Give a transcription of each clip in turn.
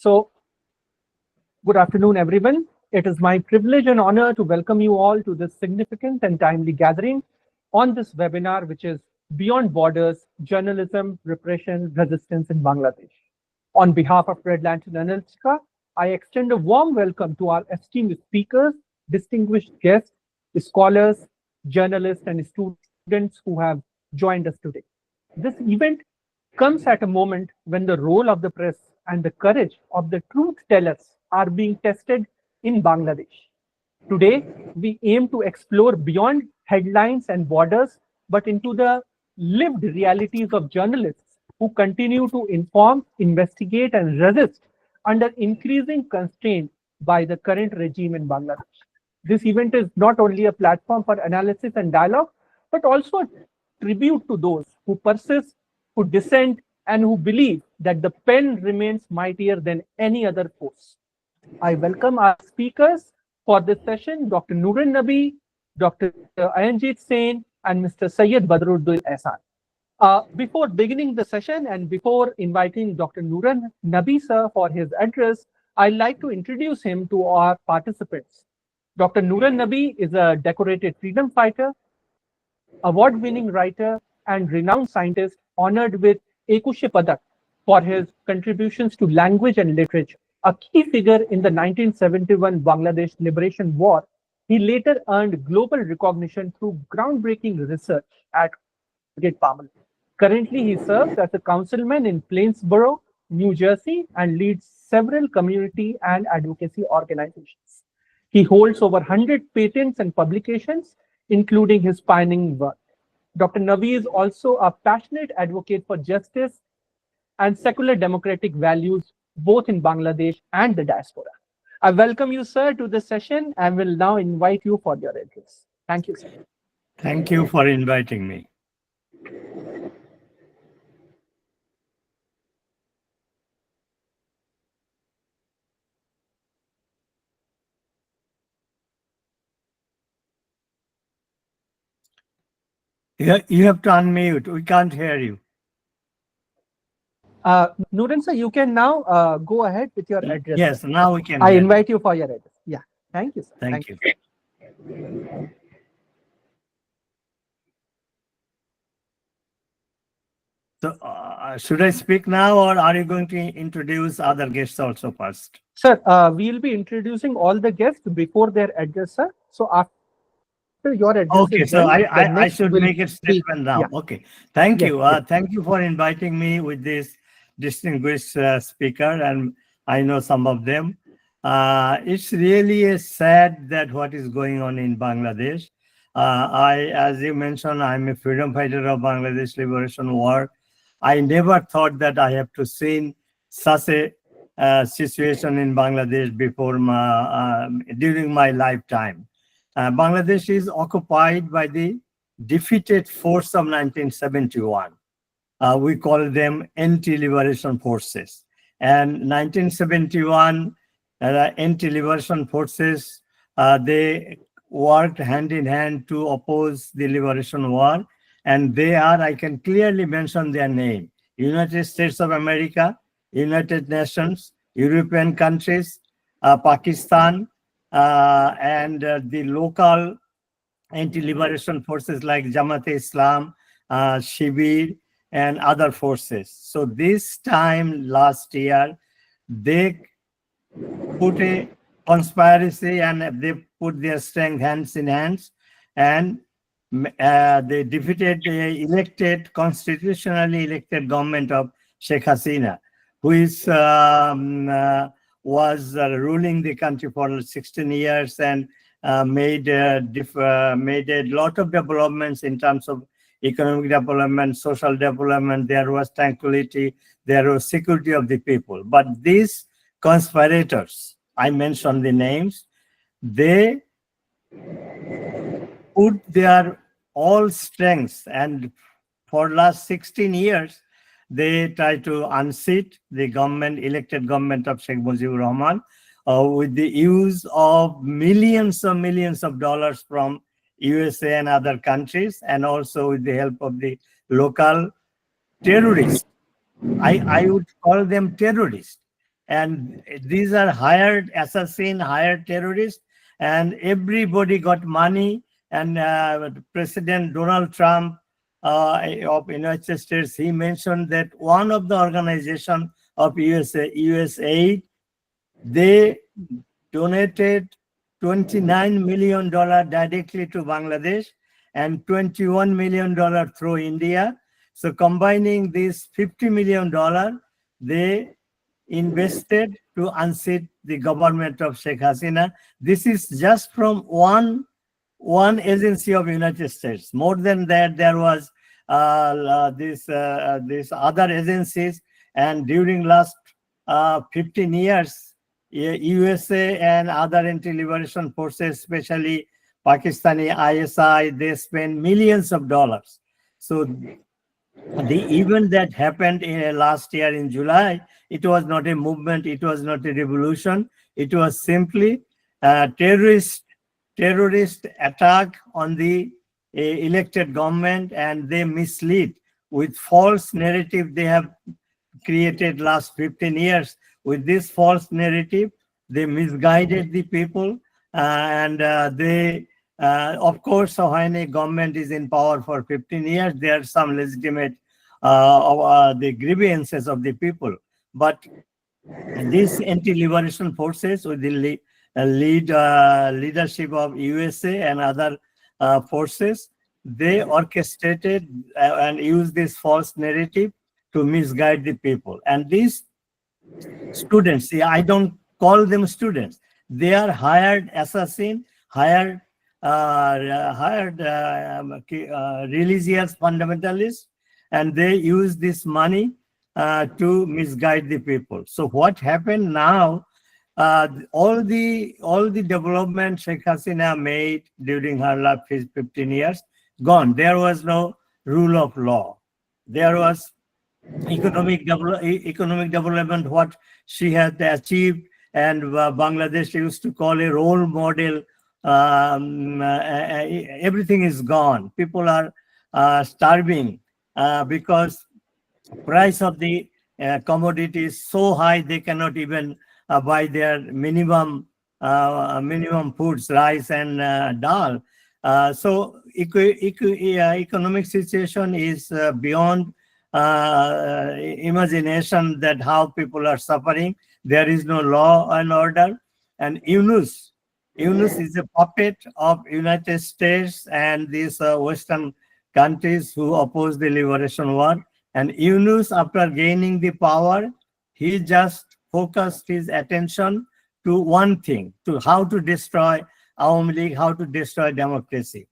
So, good afternoon, everyone. It is my privilege and honor to welcome you all to this significant and timely gathering on this webinar, which is Beyond Borders, Journalism, Repression, Resistance in Bangladesh. On behalf of Lantern Analytica, I extend a warm welcome to our esteemed speakers, distinguished guests, scholars, journalists, and students who have joined us today. This event comes at a moment when the role of the press and the courage of the truth tellers are being tested in Bangladesh. Today, we aim to explore beyond headlines and borders, but into the lived realities of journalists who continue to inform, investigate, and resist under increasing constraint by the current regime in Bangladesh. This event is not only a platform for analysis and dialogue, but also a tribute to those who persist, who dissent, and who believe that the pen remains mightier than any other force. I welcome our speakers for this session, Dr. Nooran Nabi, Dr. Ayanjit Sain, and Mr. Syed Badruddin Ehsan. Before beginning the session and before inviting Dr. Nooran Nabi sir for his address, I'd like to introduce him to our participants. Dr. Nooran Nabi is a decorated freedom fighter, award-winning writer, and renowned scientist honored with Ekushe Padak for his contributions to language and literature. A key figure in the 1971 Bangladesh Liberation War, he later earned global recognition through groundbreaking research at Parliament. Currently, he serves as a councilman in Plainsboro, New Jersey, and leads several community and advocacy organizations. He holds over 100 patents and publications, including his pioneering work. Dr. Nabi is also a passionate advocate for justice and secular democratic values, both in Bangladesh and the diaspora. I welcome you, sir, to the session and will now invite you for your address. Thank you, sir. Thank you for inviting me. You have to unmute. We can't hear you. Nooran sir, you can now go ahead with your address. Yes, sir. now we can. I invite you for your address. Yeah, thank you, sir. Thank you. So, should I speak now, or are you going to introduce other guests also first? Sir, we'll be introducing all the guests before their address, sir. So after your address, okay. Is so done, I should make a statement now. Yeah. Okay. Thank Yes, you. yes. Thank you for inviting me with this distinguished speaker, and I know some of them. It's really sad that what is going on in Bangladesh. As you mentioned, I'm a freedom fighter of Bangladesh Liberation War. I never thought that I have to see such a situation in Bangladesh before during my lifetime. Bangladesh is occupied by the defeated force of 1971. We call them anti-liberation forces. And 1971 anti-liberation forces, they worked hand in hand to oppose the liberation war. And they are, I can clearly mention their name: United States of America, United Nations, European countries, Pakistan, and the local anti-liberation forces like Jamaat-e-Islam, Shibir, and other forces. So this time last year, they put a conspiracy and they put their strength hands in hands, and they defeated the elected, constitutionally elected government of Sheikh Hasina, who is was ruling the country for 16 years and made a lot of developments in terms of economic development, social development. There was tranquility, there was security of the people. But these conspirators, I mentioned the names, they put their all strengths, and for last 16 years, they try to unseat the government, elected government of Sheikh Mujibur Rahman, with the use of millions of dollars from USA and other countries, and also with the help of the local terrorists. I would call them terrorists. and these are hired assassin, hired terrorists, and everybody got money. And President Donald Trump of United States, he mentioned that one of the organization of USAID, they donated $29 million directly to Bangladesh and $21 million through India. So combining this $50 million, they invested to unseat the government of Sheikh Hasina. This is just from one agency of United States. More than that, there was this other agencies, and during last 15 years, USA and other anti-liberation forces, especially Pakistani ISI, they spend millions of dollars. So the event that happened last year in July, it was not a movement, it was not a revolution, it was simply a terrorist attack on the elected government, and they mislead with false narrative they have created last 15 years. With this false narrative, they misguided the people, and they of course, when a government is in power for 15 years, there are some legitimate the grievances of the people. But these anti-liberation forces with the leadership of USA and other forces, they orchestrated and used this false narrative to misguide the people. And these students, see, I don't call them students, they are hired assassin, hired religious fundamentalists, and they use this money to misguide the people. So what happened now? All the development Sheikh Hasina made during her last 15 years gone. There was no rule of law. There was economic development, what she had achieved, and Bangladesh used to call a role model. Everything is gone. People are starving because price of the commodity is so high they cannot even buy their minimum foods, rice and dal. So economic situation is beyond imagination, that how people are suffering. There is no law and order, and Yunus is a puppet of United States and these Western countries who oppose the liberation war. And Yunus, after gaining the power, he just focused his attention to one thing, to how to destroy Awami League, how to destroy democracy.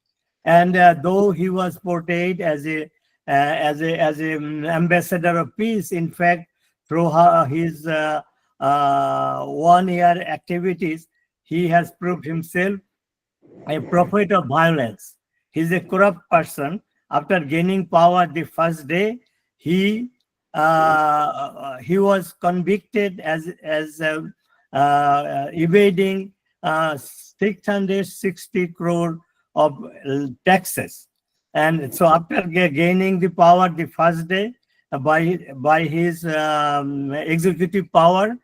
And though he was portrayed as a ambassador of peace, in fact, through his 1 year activities, he has proved himself a prophet of violence. He's a corrupt person. After gaining power the first day, he was convicted as evading 660 crore of taxes. And so after gaining the power the first day, by his executive power,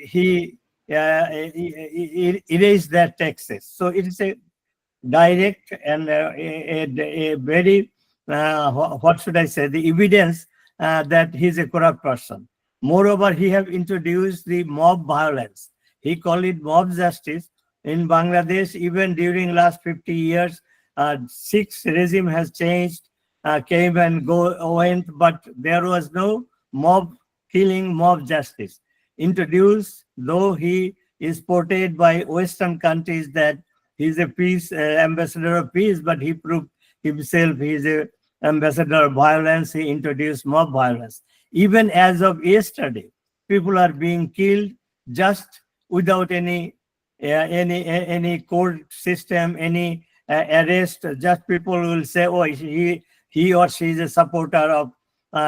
he erased that taxes. So it is a direct and a very, what should I say, the evidence that he's a corrupt person. Moreover, he have introduced the mob violence. He called it mob justice. In Bangladesh, even during last 50 years, 6 regime has changed, came and went, but there was no mob killing, mob justice introduced, though he is portrayed by Western countries that he's a peace ambassador of peace, but he proved himself he's a ambassador of violence. He introduced mob violence. Even as of yesterday, people are being killed just without any court system, any arrest. Just people will say, oh, he or she is a supporter of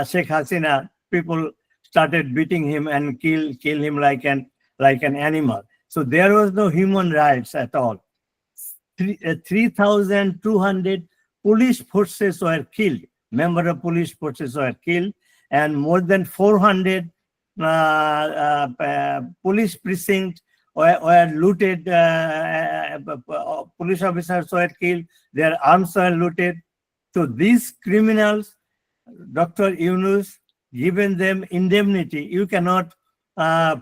Sheikh Hasina. People started beating him and kill him like an animal. So there was no human rights at all. 3,200 police forces were killed. Member of police forces were killed, and more than 400 police precincts were looted, police officers were killed, their arms were looted. So these criminals, Dr. Yunus, given them indemnity. You cannot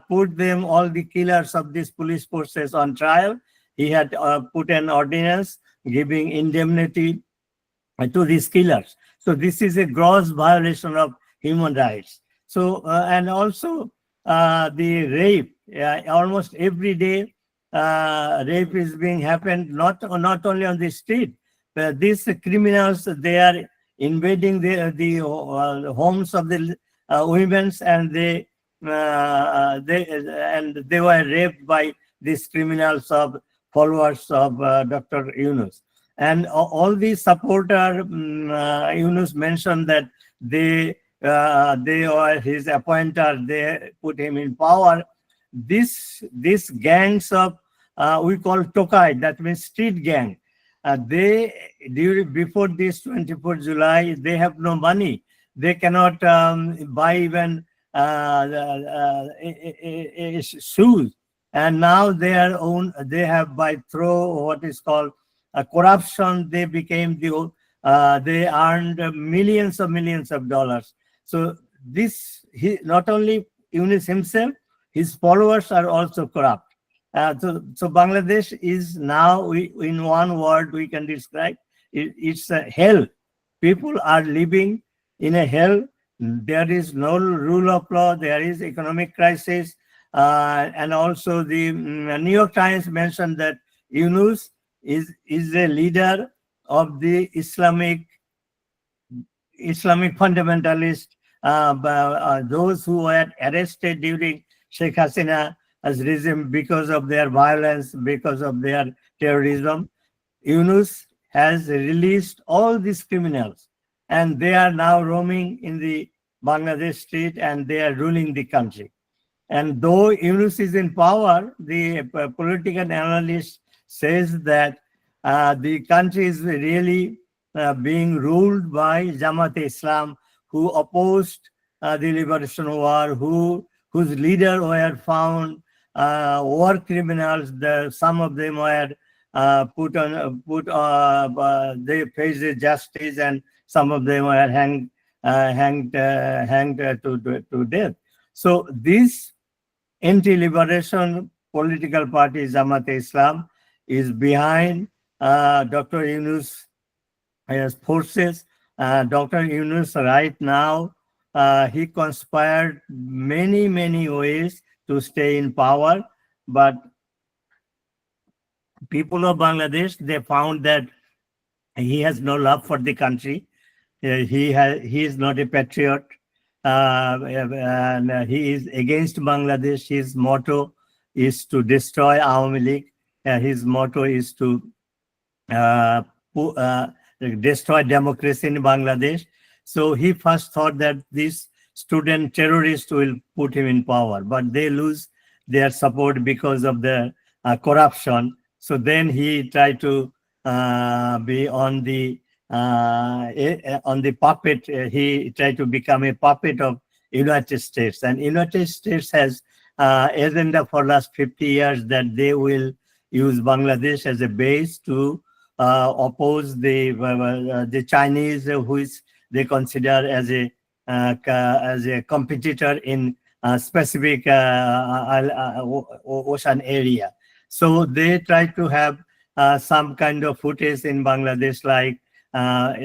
put them, all the killers of these police forces, on trial. He had put an ordinance giving indemnity to these killers. So this is a gross violation of human rights. So and also the rape, almost every day rape is being happened, not only on the street, but these criminals, they are invading the homes of the women, and they were raped by these criminals of followers of Dr. Yunus. And all these supporter, Yunus mentioned that they were his appointer, they put him in power. These gangs of, we call Tokai, that means street gang, before this 24th July, they have no money. They cannot buy even shoes. And now they have, by through what is called corruption, they became they earned millions of dollars. So not only Yunus himself, his followers are also corrupt. So Bangladesh is now, in one word we can describe, it's a hell. People are living in a hell. There is no rule of law. There is economic crisis. And also the New York Times mentioned that Yunus is a leader of the Islamic fundamentalist, those who were arrested during Sheikh Hasina's regime because of their violence, because of their terrorism. Yunus has released all these criminals, and they are now roaming in the Bangladesh street, and they are ruling the country. And though Yunus is in power, the political analyst says that the country is really being ruled by Jamaat Islam, who opposed the liberation war, whose leader were found war criminals. Some of them were they faced justice, and some of them were hanged to death. So this anti-liberation political party, Jamaat Islam, is behind Dr. Yunus' forces. Dr. Yunus right now, he conspired many ways to stay in power, but people of Bangladesh, they found that he has no love for the country. He is not a patriot, and he is against Bangladesh. His motto is to destroy Awami League. His motto is to destroy democracy in Bangladesh. So he first thought that these student terrorists will put him in power, but they lose their support because of the corruption. So then he tried to be on the puppet. He tried to become a puppet of United States, and United States has agenda for last 50 years that they will use Bangladesh as a base to oppose the Chinese, who they consider as a competitor in specific ocean area. So they try to have some kind of footage in Bangladesh, like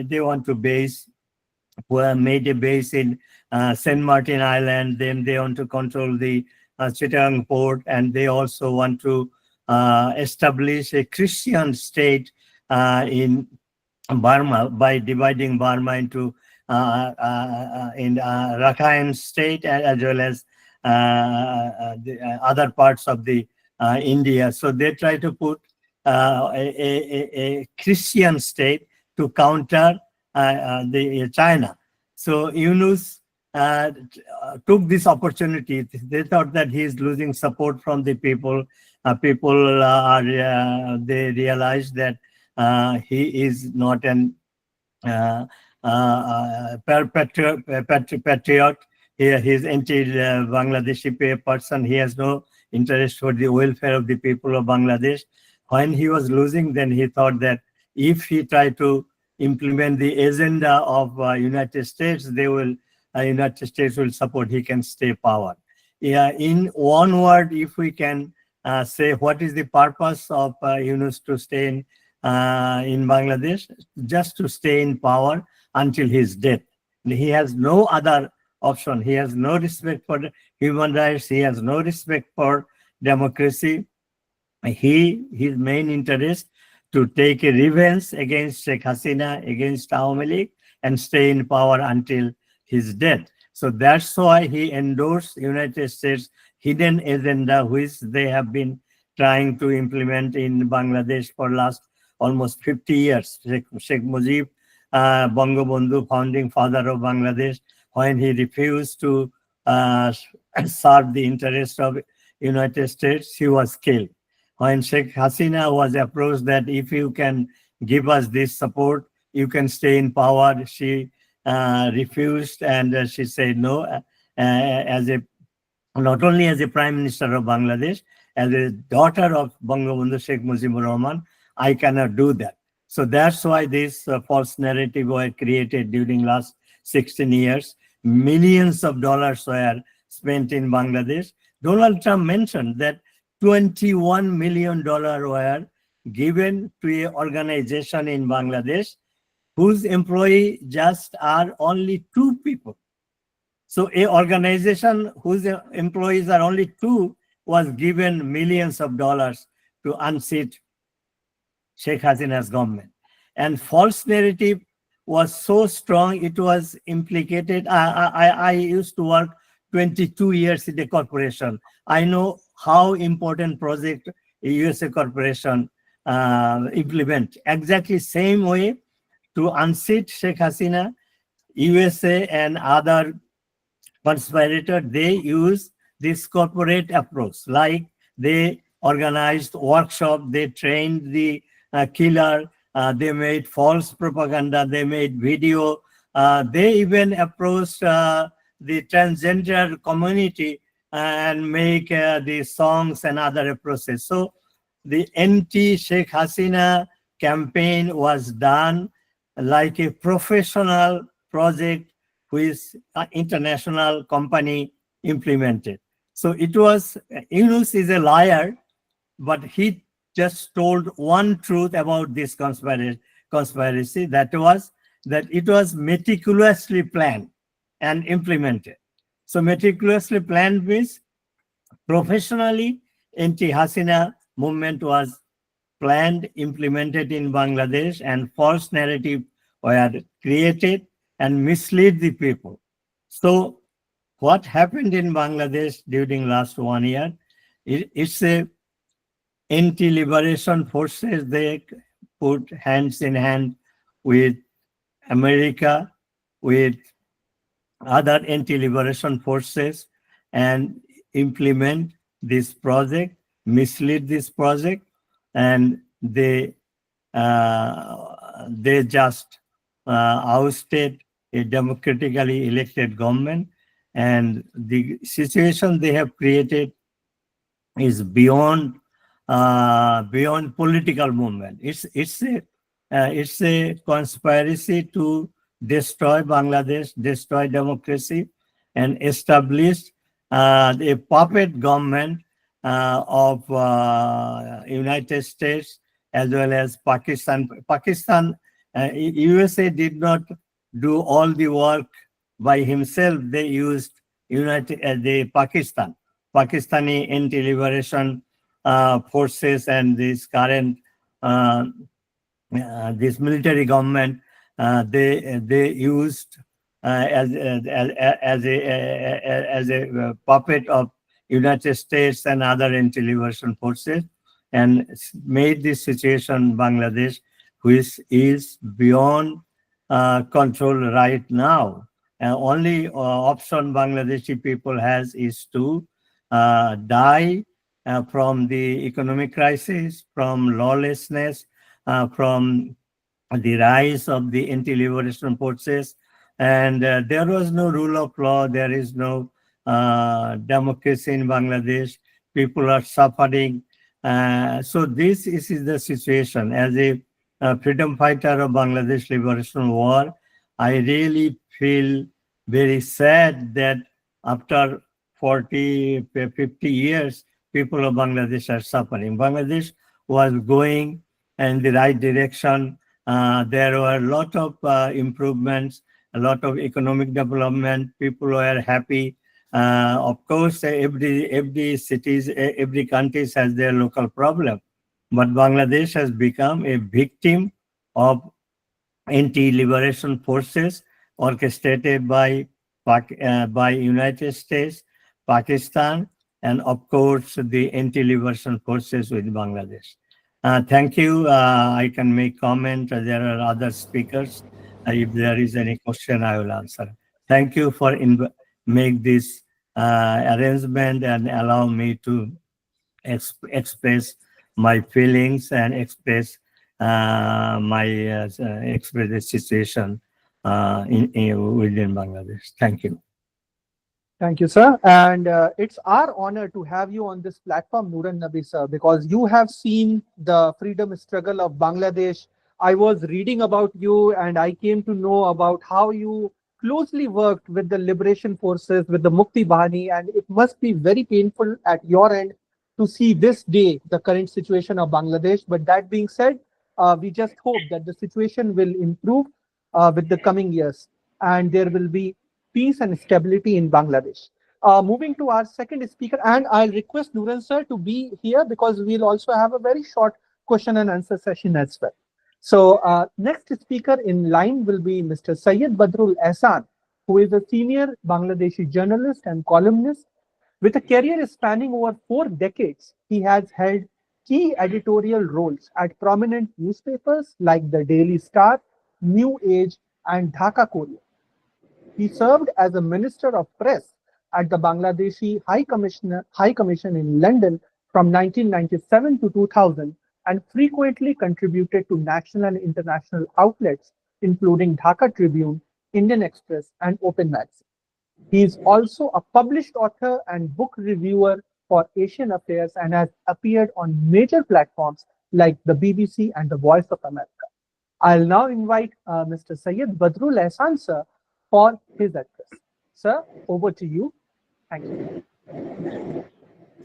they want to made a base in Saint Martin Island. Then they want to control the Chittagong port, and they also want to establish a Christian state in Burma by dividing Burma into Rakhine state, as well as the other parts of the India. So they try to put a Christian state to counter the China. So Yunus took this opportunity. They thought that he is losing support from the people. They realized that he is not an patriot. He's anti-Bangladeshi person. He has no interest for the welfare of the people of Bangladesh. When he was losing, then he thought that if he tried to implement the agenda of United States, United States will support. He can stay power. Yeah, in one word, if we can say what is the purpose of Yunus to stay in Bangladesh, just to stay in power until his death. He has no other option. He has no respect for human rights. He has no respect for democracy. His main interest to take a revenge against Sheikh Hasina, against Awami League, and stay in power until his death. So that's why he endorsed United States hidden agenda, which they have been trying to implement in Bangladesh for last almost 50 years. Sheikh Mujib, Bangabandhu, founding father of Bangladesh, when he refused to serve the interest of United States, he was killed. When Sheikh Hasina was approached that if you can give us this support, you can stay in power, she refused, and she said no. As a Not only as a Prime Minister of Bangladesh, as a daughter of Bangabandhu Sheikh Mujibur Rahman, I cannot do that. So that's why this false narrative were created during last 16 years. Millions of dollars were spent in Bangladesh. Donald Trump mentioned that $21 million were given to an organization in Bangladesh whose employee just are only 2 people. So a organization whose employees are only 2 was given millions of dollars to unseat Sheikh Hasina's government. And false narrative was so strong, it was implicated. I used to work 22 years in the corporation. I know how important project a USA corporation implement. Exactly same way to unseat Sheikh Hasina, USA and other conspirator, they use this corporate approach. Like they organized workshop, they trained the killer, they made false propaganda, they made video, they even approached the transgender community and make the songs and other approaches. So the anti-Sheikh Hasina campaign was done like a professional project which international company implemented. So it was, Yunus is a liar, but he just told one truth about this conspiracy, that was that it was meticulously planned and implemented. So meticulously planned means professionally anti-Hasina movement was planned, implemented in Bangladesh, and false narrative were created and mislead the people. So what happened in Bangladesh during last 1 year, it's a anti-liberation forces. They put hands in hand with America, with other anti-liberation forces, and implement this project, mislead this project, and they just ousted a democratically elected government, and the situation they have created is beyond political movement. It's a conspiracy to destroy Bangladesh, destroy democracy, and establish a puppet government of United States as well as Pakistan. USA did not do all the work by himself. They used the Pakistani anti-liberation forces and this current this military government. They used as a puppet of United States and other anti-liberation forces, and made this situation Bangladesh, which is beyond control right now. Only option Bangladeshi people has is to die from the economic crisis, from lawlessness, from the rise of the anti-liberation forces, And there was no rule of law. There is no democracy in Bangladesh. People are suffering. So this is the situation. As a freedom fighter of Bangladesh Liberation War, I really feel very sad that after 40, 50 years, people of Bangladesh are suffering. Bangladesh was going in the right direction. There were a lot of improvements, a lot of economic development. People were happy. Of course, every cities, every country has their local problem, but Bangladesh has become a victim of anti-liberation forces orchestrated by United States, Pakistan, and of course the anti-liberation forces with Bangladesh. Thank you. I can make comment. There are other speakers. If there is any question, I will answer. Thank you for make this arrangement and allow me to express my feelings and express the situation within Bangladesh. Thank you. Thank you, sir. And it's our honor to have you on this platform, Nuran Nabi, sir, because you have seen the freedom struggle of Bangladesh. I was reading about you and I came to know about how you closely worked with the liberation forces, with the Mukti Bahani, and it must be very painful at your end to see this day, the current situation of Bangladesh. But that being said, we just hope that the situation will improve with the coming years and there will be peace and stability in Bangladesh. Moving to our second speaker, and I'll request Nuran sir to be here because we'll also have a very short question and answer session as well. So next speaker in line will be Mr. Syed Badrul Ehsan, who is a senior Bangladeshi journalist and columnist. With a career spanning over 4 decades, he has held key editorial roles at prominent newspapers like the Daily Star, New Age, and Dhaka Courier. He served as a Minister of Press at the Bangladeshi High Commission in London from 1997 to 2000 and frequently contributed to national and international outlets including Dhaka Tribune, Indian Express, and Open Magazine. He is also a published author and book reviewer for Asian affairs and has appeared on major platforms like the BBC and the Voice of America. I'll now invite Mr. Syed Badrul Ehsan sir for his address. Sir, over to you. Thank you.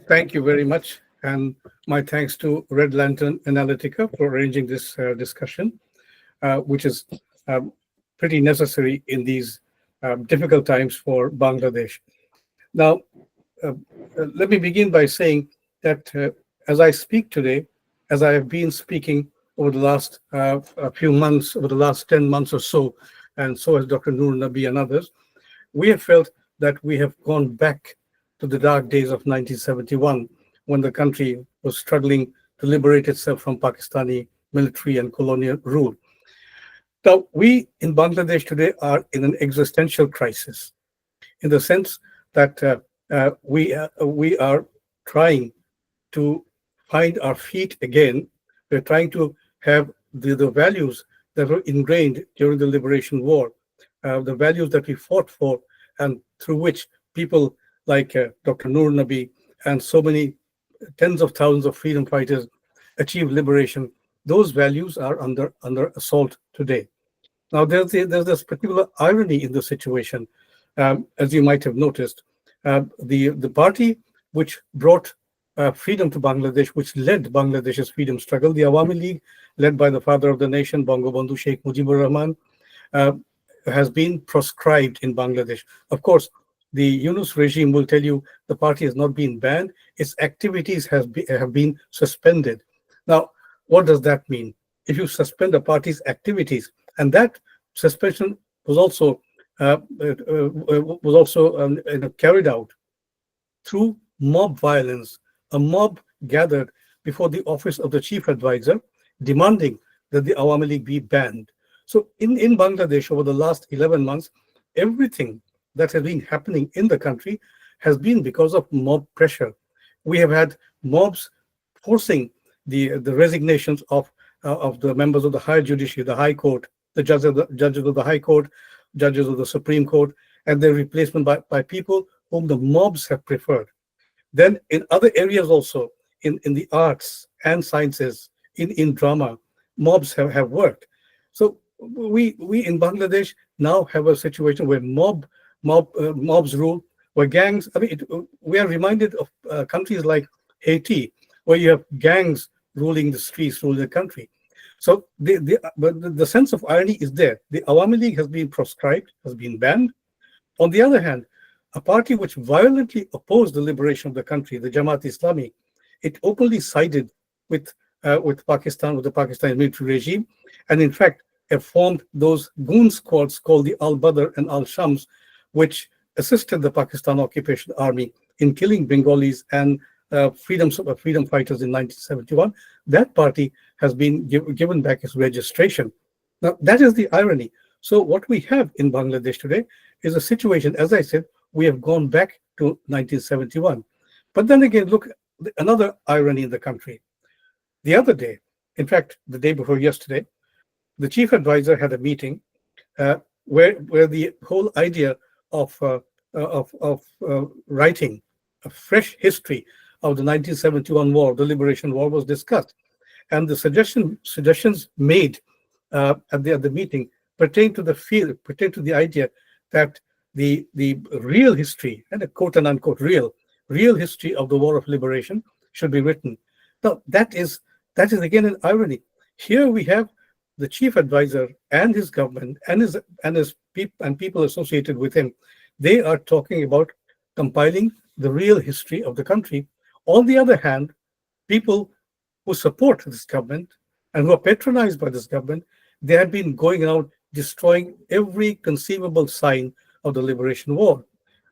Thank you very much. And my thanks to Red Lantern Analytica for arranging this discussion, which is pretty necessary in these difficult times for Bangladesh. Now, let me begin by saying that as I speak today, as I have been speaking over the last few months, over the last 10 months or so, and so has Dr. Nur Nabi and others, we have felt that we have gone back to the dark days of 1971, when the country was struggling to liberate itself from Pakistani military and colonial rule. Now, we in Bangladesh today are in an existential crisis, in the sense that we are trying to find our feet again. We're trying to have the values that were ingrained during the liberation war, the values that we fought for, and through which people like Dr. Nur Nabi and so many tens of thousands of freedom fighters achieved liberation. Those values are under assault today. Now, there's this particular irony in the situation, as you might have noticed. The party which brought freedom to Bangladesh, which led Bangladesh's freedom struggle, the Awami League, led by the father of the nation, Bangabandhu Sheikh Mujibur Rahman, has been proscribed in Bangladesh. Of course, the Yunus regime will tell you the party has not been banned, its activities have been suspended. Now, what does that mean? If you suspend a party's activities, and that suspension was also carried out through mob violence. A mob gathered before the office of the chief advisor, demanding that the Awami League be banned. So in Bangladesh, over the last 11 months, everything that has been happening in the country has been because of mob pressure. We have had mobs forcing the resignations of the members of the higher judiciary, the High Court, the judges of the High Court, judges of the Supreme Court, and their replacement by people whom the mobs have preferred. Then in other areas also, in the arts and sciences, in drama, mobs have worked. So we in Bangladesh now have a situation where mobs rule, where gangs. I mean, we are reminded of countries like Haiti, where you have gangs ruling the streets, ruling the country. So the sense of irony is there. The Awami League has been proscribed, has been banned. On the other hand, a party which violently opposed the liberation of the country, the Jamaat Islami, it openly sided with Pakistan, with the Pakistani military regime, and in fact have formed those goon squads called the Al Badr and Al Shams, which assisted the Pakistan Occupation Army in killing Bengalis and freedom fighters in 1971. That party has been given back its registration. Now, that is the irony. So what we have in Bangladesh today is a situation, as I said, we have gone back to 1971. But then again, look, another irony in the country. The other day, in fact, the day before yesterday, the chief advisor had a meeting where the whole idea of writing a fresh history of the 1971 war, the Liberation War, was discussed. And the suggestions made at the meeting pertain to the idea that the real history, and a quote and unquote real history of the War of Liberation should be written. Now that is again an irony. Here we have the chief advisor and his government and people associated with him. They are talking about compiling the real history of the country. On the other hand, people who support this government and who are patronized by this government, they have been going around destroying every conceivable sign of the Liberation War.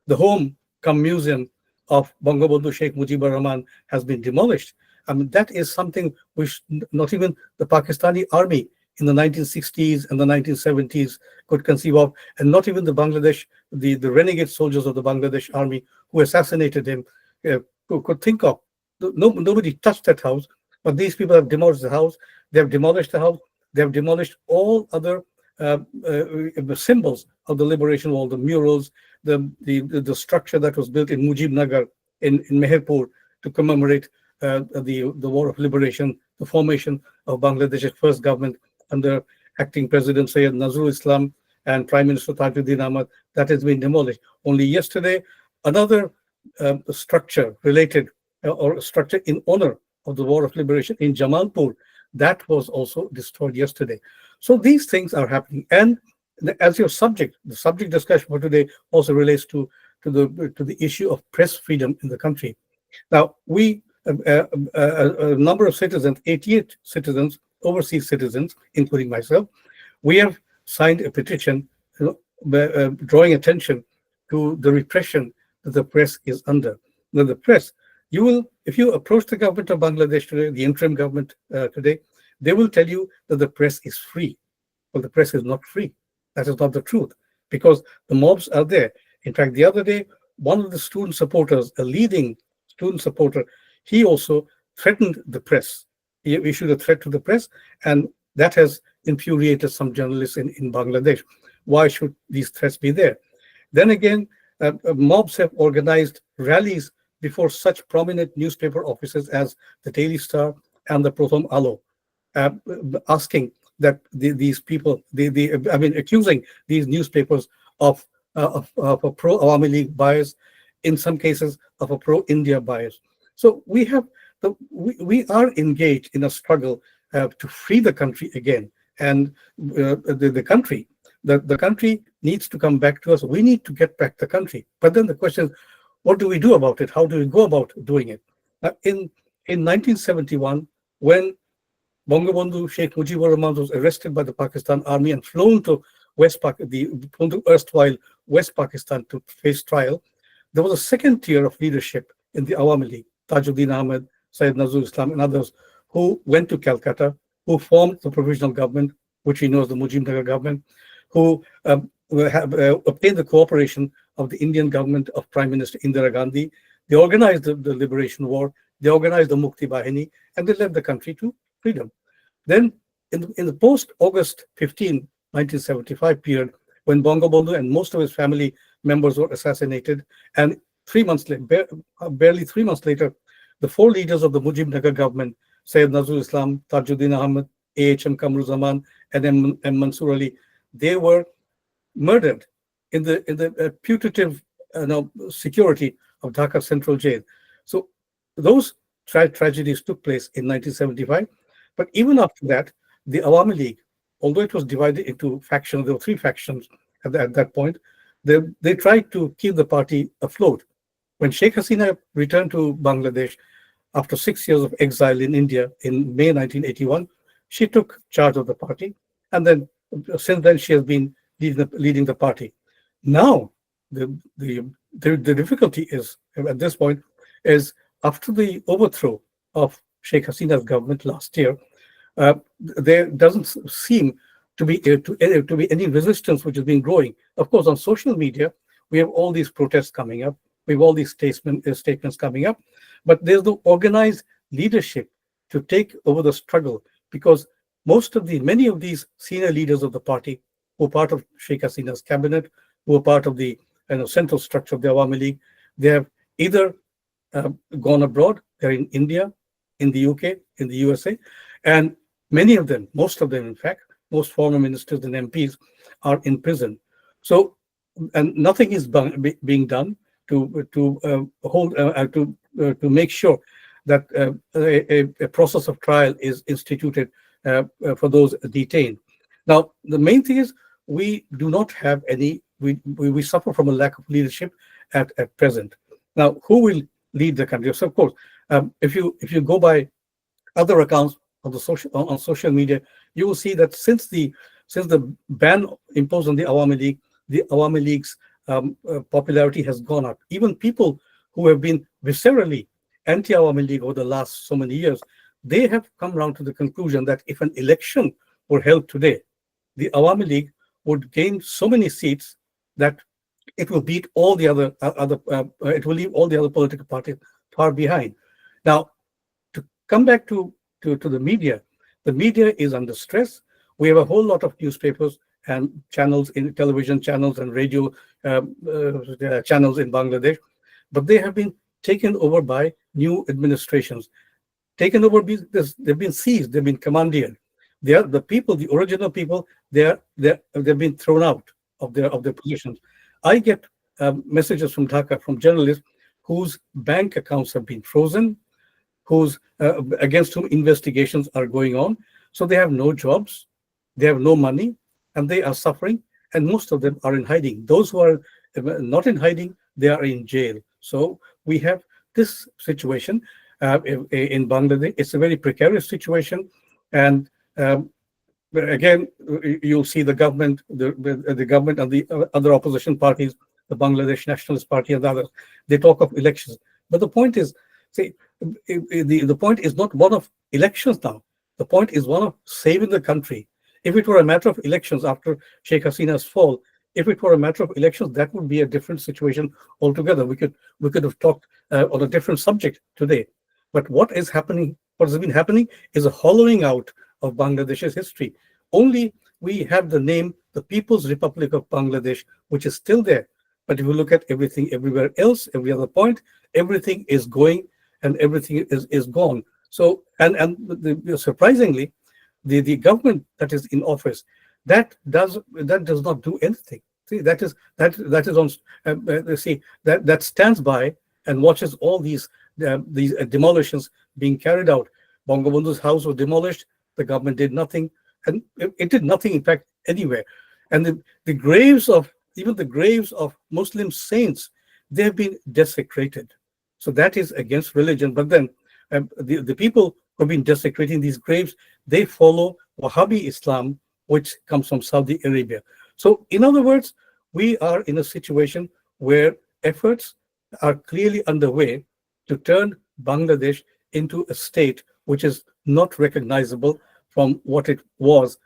The home cum museum of Bangabandhu Sheikh Mujibur Rahman has been demolished. I mean, that is something which not even the Pakistani army in the 1960s and the 1970s could conceive of, and not even the renegade soldiers of the Bangladesh army who assassinated him could think of. Nobody touched that house, but these people have demolished the house. They have demolished the house. They have demolished all other symbols of the liberation wall, the murals, the structure that was built in Mujibnagar in Meherpur to commemorate the War of Liberation, the formation of Bangladesh's first government under acting President Syed Nazrul Islam and Prime Minister Tajuddin Ahmad. That has been demolished. Only yesterday, another structure related or structure in honor of the War of Liberation in Jamalpur, that was also destroyed yesterday. So these things are happening. And as your subject, the subject discussion for today also relates to the issue of press freedom in the country. Now, we, a number of citizens, 88 citizens, overseas citizens, including myself, we have signed a petition drawing attention to the repression that the press is under. Now, the press, if you approach the government of Bangladesh today, the interim government today, they will tell you that the press is free. Well, the press is not free. That is not the truth, because the mobs are there. In fact, the other day, one of the student supporters, a leading student supporter, he also threatened the press. He issued a threat to the press, and that has infuriated some journalists in Bangladesh. Why should these threats be there? Then again, mobs have organized rallies before such prominent newspaper offices as the Daily Star and the Prothom Alo, asking that these people, accusing these newspapers of a pro-Awami League bias, in some cases of a pro-India bias. So we are engaged in a struggle to free the country again, and the country needs to come back to us. We need to get back the country. But then the question is, what do we do about it? How do we go about doing it? In 1971, when Bangabandhu Sheikh Mujibur Rahman was arrested by the Pakistan army and flown to erstwhile West Pakistan to face trial, there was a second tier of leadership in the Awami League, Tajuddin Ahmed, Syed Nazrul Islam, and others, who went to Calcutta, who formed the provisional government, which we know as the Mujibnagar government, who obtained the cooperation of the Indian government of Prime Minister Indira Gandhi. They organized the Liberation War, they organized the Mukti Bahini, and they led the country to freedom. Then in the post-August 15, 1975 period, when Bangabandhu and most of his family members were assassinated. And 3 months later, barely 3 months later, the four leaders of the Mujibnagar government, Sayyid Nazrul Islam, Tajuddin Ahmed, A.H.M. Kamruzaman, and M. Mansoor Ali, they were murdered in the putative security of Dhaka Central Jail. So those tragedies took place in 1975. But even after that, the Awami League, although it was divided into factions, there were three factions at that point, they tried to keep the party afloat. When Sheikh Hasina returned to Bangladesh after 6 years of exile in India in May 1981, she took charge of the party. And then since then, she has been leading the party. Now, the difficulty is, at this point, is after the overthrow of Sheikh Hasina's government last year, there doesn't seem to be any resistance which has been growing. Of course, on social media, we have all these protests coming up. We have all these statements coming up, but there's no organized leadership to take over the struggle, because many of these senior leaders of the party who are part of Sheikh Hasina's cabinet, who are part of the central structure of the Awami League, they have either gone abroad, they're in India, in the UK, in the USA, and many of them, most of them, in fact, most former ministers and MPs are in prison. So, and nothing is being done to make sure that a process of trial is instituted for those detained. Now, the main thing is we do not have any. We suffer from a lack of leadership at present. Now, who will lead the country? So, of course, if you go by other accounts on social media, you will see that since the ban imposed on the Awami League's popularity has gone up. Even people who have been viscerally anti-Awami League over the last so many years, they have come round to the conclusion that if an election were held today, the Awami League would gain so many seats that it will beat all the other it will leave all the other political parties far behind. Now, to come back to the media is under stress. We have a whole lot of newspapers and channels, in television channels and radio channels in Bangladesh, but they have been taken over by new administrations. Taken over, they've been seized, they've been commandeered. They are the people, the original people. They've been thrown out of their positions. I get messages from Dhaka from journalists whose bank accounts have been frozen, against whom investigations are going on. So they have no jobs, they have no money, and they are suffering. And most of them are in hiding. Those who are not in hiding, they are in jail. So we have this situation in Bangladesh. It's a very precarious situation, and again, you'll see the government, the government and the other opposition parties, the Bangladesh Nationalist Party and others. They talk of elections, but the point is, see, the point is not one of elections now. The point is one of saving the country. If it were a matter of elections after Sheikh Hasina's fall, if it were a matter of elections, that would be a different situation altogether. We could have talked on a different subject today. But what has been happening is a hollowing out of Bangladesh's history. Only we have the name, the People's Republic of Bangladesh, which is still there. But if you look at everything everywhere else, every other point, everything is going and everything is gone. So, surprisingly, the government that is in office, that does not do anything. See, that is on. That stands by and watches all these demolitions being carried out. Bangabandhu's house was demolished. The government did nothing, and it did nothing, in fact, anywhere. And the graves of Muslim saints, they have been desecrated. So that is against religion. But then the people who have been desecrating these graves, they follow Wahhabi Islam, which comes from Saudi Arabia. So in other words, we are in a situation where efforts are clearly underway to turn Bangladesh into a state which is not recognizable from what it was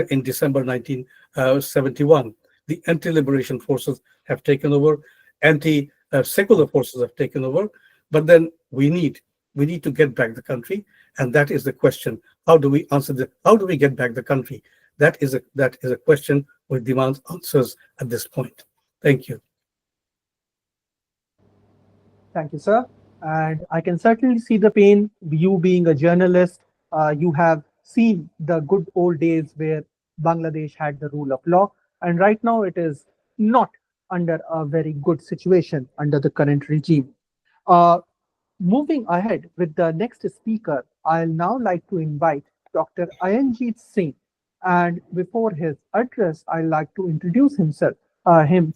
in December 1971. The anti-liberation forces have taken over, anti-secular forces have taken over, but then we need to get back the country, and that is the question. How do we answer that? How do we get back the country? That is a question with demand answers at this point. Thank you. Thank you, sir. And I can certainly see the pain. You being a journalist, you have seen the good old days where Bangladesh had the rule of law. And right now it is not under a very good situation under the current regime. Uh, Moving ahead with the next speaker, I'll now like to invite Dr. Ayanjeet Singh. And before his address, I'd like to introduce him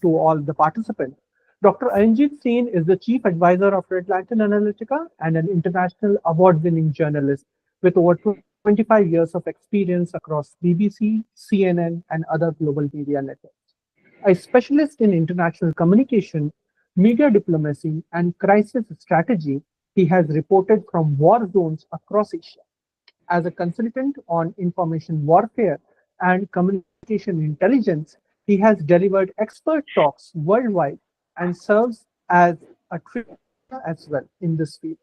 to all the participants. Dr. Ayanjeet Singh is the Chief Advisor of Red Lantern Analytica and an international award-winning journalist with over 25 years of experience across BBC, CNN, and other global media networks. A specialist in international communication, media diplomacy, and crisis strategy, he has reported from war zones across Asia. As a consultant on information warfare and communication intelligence, he has delivered expert talks worldwide and serves as a trainer as well in this field.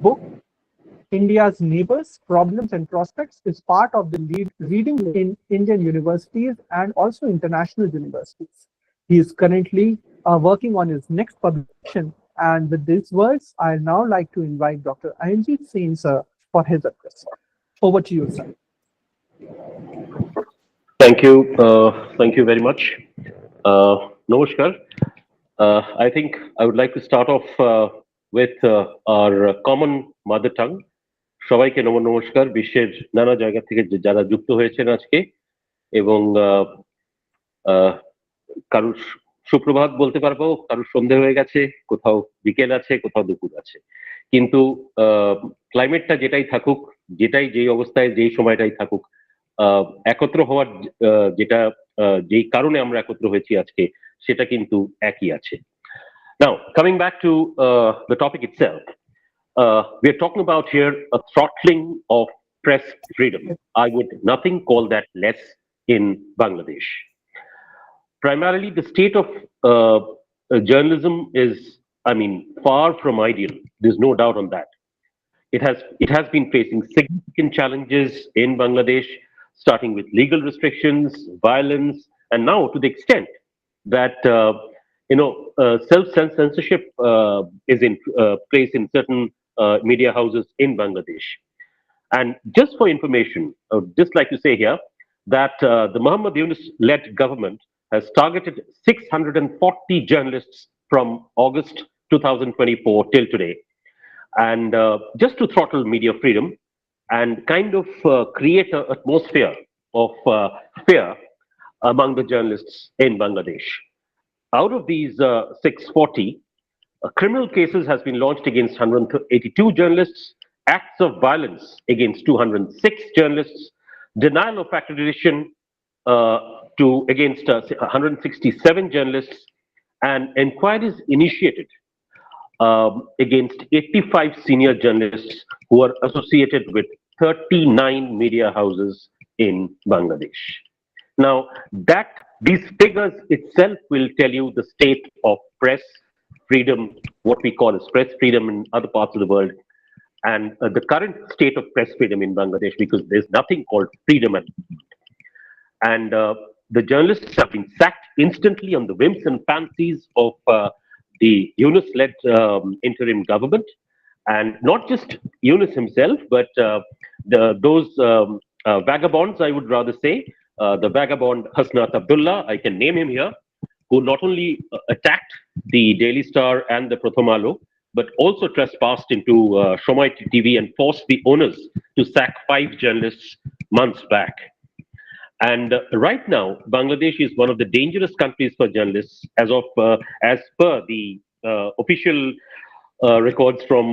Book India's Neighbors, Problems and Prospects is part of the lead reading in Indian universities and also international universities. He is currently working on his next publication. And with these words, I'll now like to invite Dr. Ayanjeet Singh, sir, for his address. Over to you, sir. Thank you. Thank you very much. Namaskar. I think I would like to start off with our common mother tongue. সবাইকে নমস্কার বিশ্বের নানা জায়গা থেকে যারা যুক্ত হয়েছেন আজকে এবং কারুর সুপ্রভাত বলতে পারবো, কারুর সন্ধে হয়ে গেছে, কোথাও বিকেল আছে, কোথাও দুপুর আছে, কিন্তু ক্লাইমেটটা যেটাই থাকুক, যেই অবস্থায় যেই সময়টাই থাকুক, একত্র হওয়ার যেই কারণে আমরা একত্র হয়েছি আজকে সেটা কিন্তু একই আছে। Now coming back to the topic itself, we are talking about here a throttling of press freedom. I would nothing call that less in Bangladesh. Primarily, the state of journalism is, I mean, far from ideal. There's no doubt on that. It has been facing significant challenges in Bangladesh, starting with legal restrictions, violence, and now to the extent that self-censorship is in place in certain media houses in Bangladesh. And just for information, I would just like to say here that the Muhammad Yunus-led government has targeted 640 journalists from August 2024 till today, and just to throttle media freedom and kind of create an atmosphere of fear among the journalists in Bangladesh. Out of these 640, criminal cases has been launched against 182 journalists, acts of violence against 206 journalists, denial of accreditation against 167 journalists, and inquiries initiated against 85 senior journalists who are associated with 39 media houses in Bangladesh. Now, these figures itself will tell you the state of press freedom, what we call as press freedom in other parts of the world, and the current state of press freedom in Bangladesh, because there's nothing called freedom at the moment. And the journalists have been sacked instantly on the whims and fancies of the Yunus-led interim government, and not just Yunus himself, but those vagabonds, I would rather say, the vagabond Hasnat Abdullah, I can name him here, who not only attacked the Daily Star and the Pratham but also trespassed into Shomoy TV and forced the owners to sack 5 journalists months back. And right now, Bangladesh is one of the dangerous countries for journalists, as per the official records from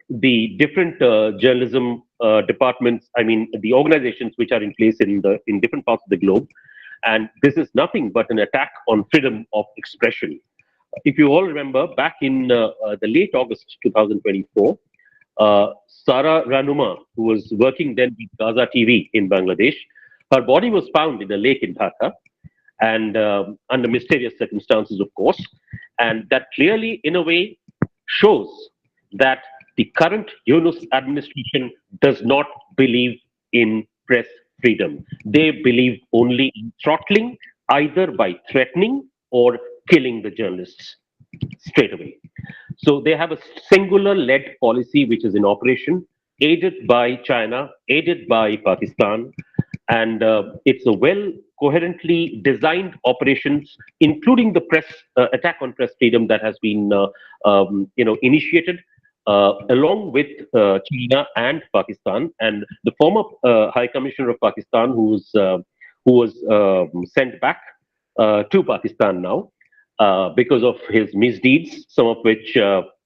the different journalism departments. I mean, the organizations which are in place in different parts of the globe. And this is nothing but an attack on freedom of expression. If you all remember, back in the late August 2024, Sara Ranuma, who was working then with Gaza TV in Bangladesh, her body was found in a lake in Dhaka, and under mysterious circumstances, of course. And that clearly, in a way, shows that the current Yunus administration does not believe in press freedom. They believe only in throttling, either by threatening or killing the journalists straight away. So they have a singular led policy which is in operation, aided by China, aided by Pakistan, and it's a well coherently designed operations, including the press attack on press freedom that has been initiated along with China and Pakistan. And the former High Commissioner of Pakistan, who was sent back to Pakistan now because of his misdeeds, some of which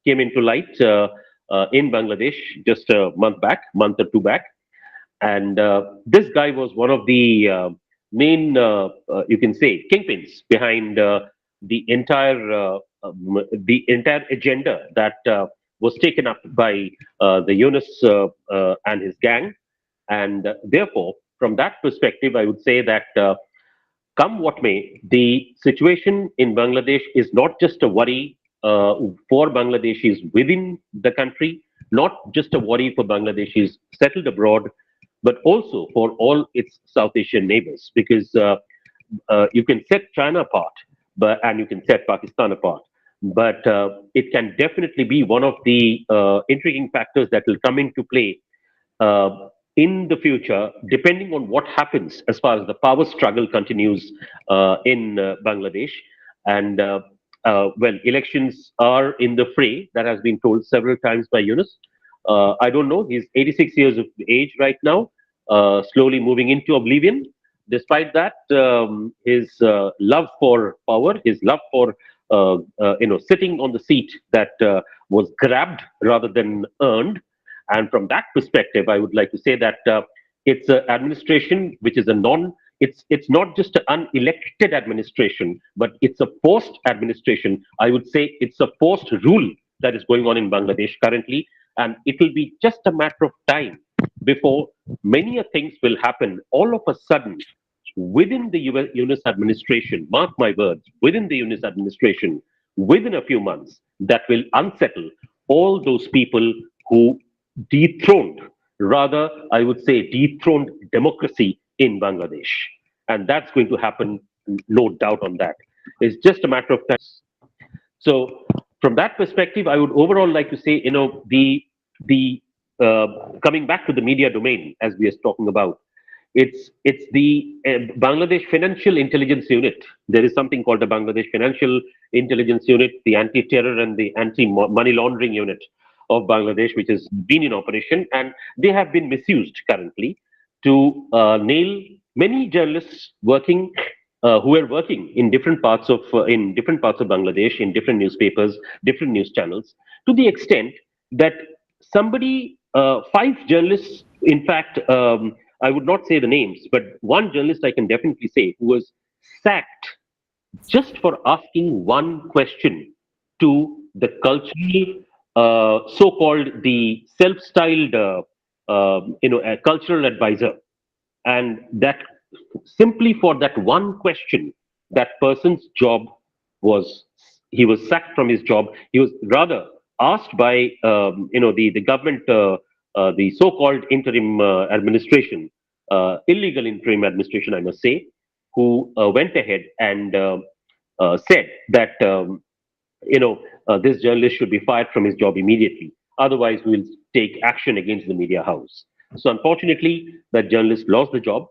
came into light in Bangladesh just a month or two back. And this guy was one of the main, you can say, kingpins behind the entire agenda that was taken up by the Yunus and his gang. And therefore, from that perspective, I would say that come what may, the situation in Bangladesh is not just a worry for Bangladeshis within the country, not just a worry for Bangladeshis settled abroad, but also for all its South Asian neighbors, because you can set China apart, and you can set Pakistan apart, but it can definitely be one of the intriguing factors that will come into play in the future, depending on what happens as far as the power struggle continues in Bangladesh. And well, elections are in the fray. That has been told several times by Yunus. I don't know. He's 86 years of age right now, slowly moving into oblivion. Despite that, his love for power, his love for sitting on the seat that was grabbed rather than earned. And from that perspective, I would like to say that it's an administration which is a non. It's not just an unelected administration, but it's a forced administration. I would say it's a forced rule that is going on in Bangladesh currently, and it will be just a matter of time before many things will happen all of a sudden within the Yunus administration. Mark my words, within the Yunus administration, within a few months, that will unsettle all those people who dethroned, rather, I would say, dethroned democracy in Bangladesh. And that's going to happen, no doubt on that. It's just a matter of time. So, from that perspective, I would overall like to say, the coming back to the media domain as we are talking about, it's the Bangladesh Financial Intelligence Unit. There is something called the Bangladesh Financial Intelligence Unit, the anti-terror and the anti-money laundering unit of Bangladesh, which has been in operation, and they have been misused currently to nail many journalists working who are working in different parts of Bangladesh, in different newspapers, different news channels, to the extent that somebody, 5 journalists, in fact, I would not say the names, but one journalist I can definitely say who was sacked just for asking one question to the cultural, so-called the self-styled, a cultural advisor, and that simply for that one question, that person's job was he was sacked from his job. He was rather asked by the government, the so-called interim administration, illegal interim administration, I must say, who went ahead and said that this journalist should be fired from his job immediately. Otherwise, we will take action against the media house. So unfortunately, that journalist lost the job,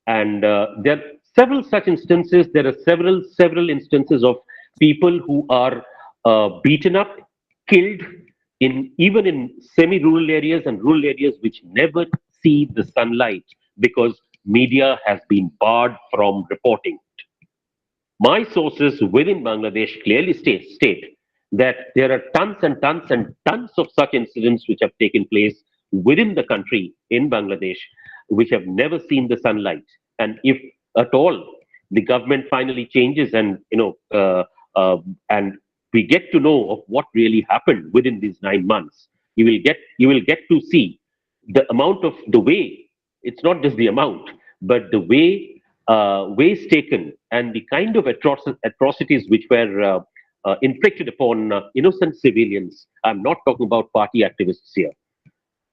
and there are several such instances. There are several instances of people who are beaten up, killed even in semi-rural areas and rural areas which never see the sunlight because media has been barred from reporting. My sources within Bangladesh clearly state that there are tons and tons and tons of such incidents which have taken place within the country in Bangladesh, which have never seen the sunlight. And if at all the government finally changes, and and we get to know of what really happened within these 9 months, you will get to see the amount of the way. It's not just the amount, but the way ways taken and the kind of atrocities which were inflicted upon innocent civilians. I'm not talking about party activists here.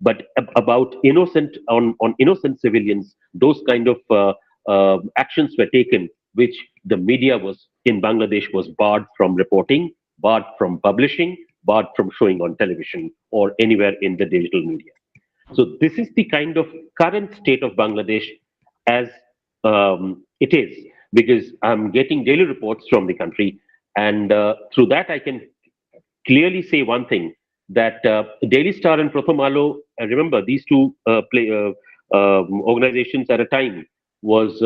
but about innocent on innocent civilians, those kind of actions were taken, which the media was in Bangladesh was barred from reporting, barred from publishing, barred from showing on television or anywhere in the digital media. So this is the kind of current state of Bangladesh as it is, because I'm getting daily reports from the country, and through that I can clearly say one thing, that Daily Star and Pratham Alo, remember these two organizations at a time was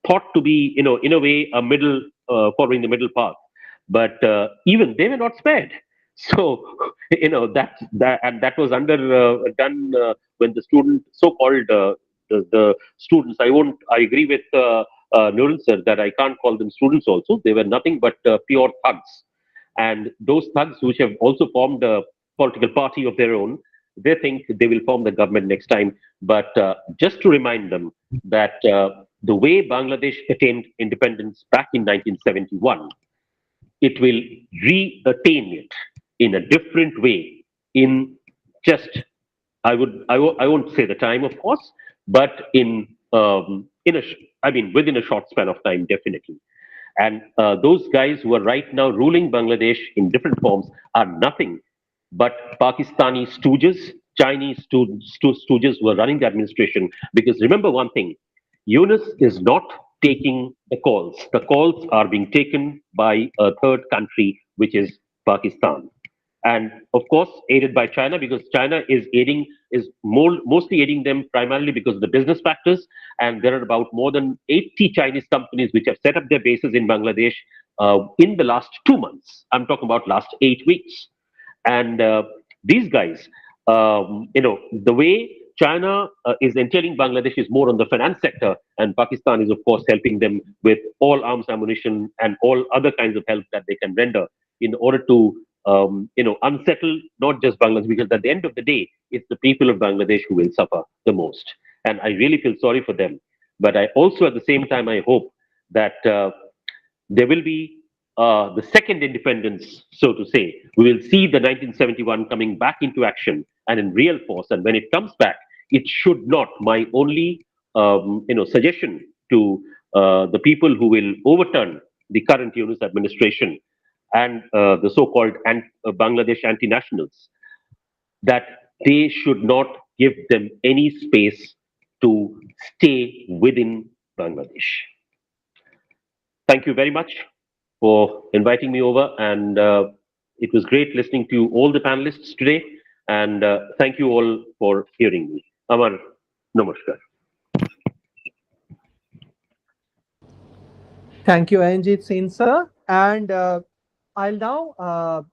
thought to be, in a way, a middle, following the middle path, but even they were not spared. So, that was done when the student, so-called the students. I agree with Nurul sir that I can't call them students. Also, they were nothing but pure thugs, and those thugs, which have also formed a political party of their own, they think they will form the government next time. But just to remind them that the way Bangladesh attained independence back in 1971, it will re-attain it in a different way in just, I won't say the time, of course, but within a short span of time, definitely. And those guys who are right now ruling Bangladesh in different forms are nothing but Pakistani stooges, Chinese stooges who are running the administration. Because remember one thing, Yunus is not taking the calls. The calls are being taken by a third country, which is Pakistan. And of course, aided by China, because China is mostly aiding them primarily because of the business factors. And there are about more than 80 Chinese companies which have set up their bases in Bangladesh in the last 2 months. I'm talking about last 8 weeks. And these guys, the way China is entailing Bangladesh is more on the finance sector, and Pakistan is, of course, helping them with all arms ammunition and all other kinds of help that they can render in order to, unsettle not just Bangladesh, because at the end of the day, it's the people of Bangladesh who will suffer the most. And I really feel sorry for them. But I also, at the same time, I hope that there will be the second independence, so to say. We will see the 1971 coming back into action and in real force. And when it comes back, it should not. My only, suggestion to the people who will overturn the current Yunus administration and the so-called Bangladesh anti-nationals, that they should not give them any space to stay within Bangladesh. Thank you very much for inviting me over, and it was great listening to all the panelists today, and thank you all for hearing me. Amar Namaskar. Thank you, Anjit Singh, sir. And I'll now